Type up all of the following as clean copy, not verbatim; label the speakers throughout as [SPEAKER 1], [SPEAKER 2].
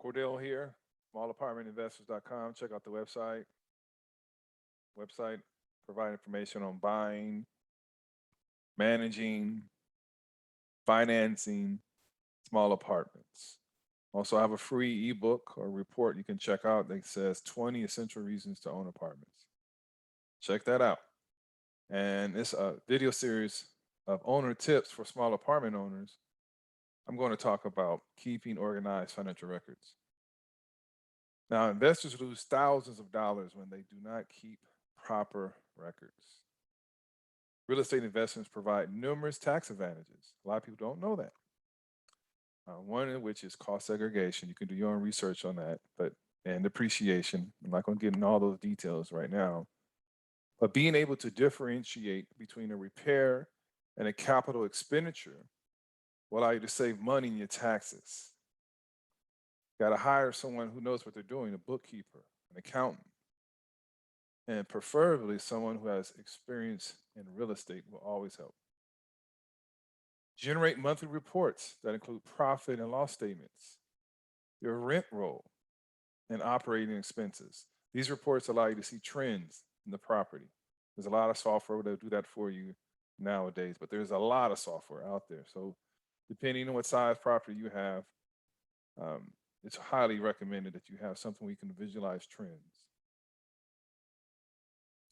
[SPEAKER 1] Cordell here, smallapartmentinvestors.com. Check out the website. Website provide information on buying, managing, financing small apartments. Also, I have a free ebook or report you can check out that says 20 essential reasons to own apartments. Check that out. And it's a video series of owner tips for small apartment owners. I'm going to talk about keeping organized financial records. Now, investors lose thousands of dollars when they do not keep proper records. Real estate investments provide numerous tax advantages. A lot of people don't know that. One of which is cost segregation. You can do your own research on that, and depreciation. I'm not going to get into all those details right now. But being able to differentiate between a repair and a capital expenditure will allow you to save money in your taxes. Got to hire someone who knows what they're doing, a bookkeeper, an accountant, and preferably someone who has experience in real estate will always help. Generate monthly reports that include profit and loss statements, your rent roll, and operating expenses. These reports allow you to see trends in the property. There's a lot of software that will do that for you nowadays, but there's a lot of software out there. So depending on what size property you have, it's highly recommended that you have something where you can visualize trends.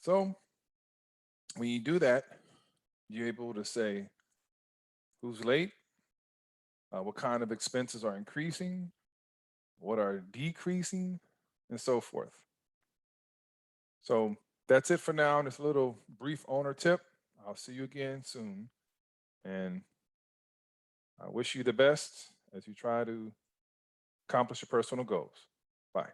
[SPEAKER 1] So when you do that, you're able to say who's late, what kind of expenses are increasing, what are decreasing, and so forth. So that's it for now. This little brief owner tip. I'll see you again soon. And I wish you the best as you try to accomplish your personal goals. Bye.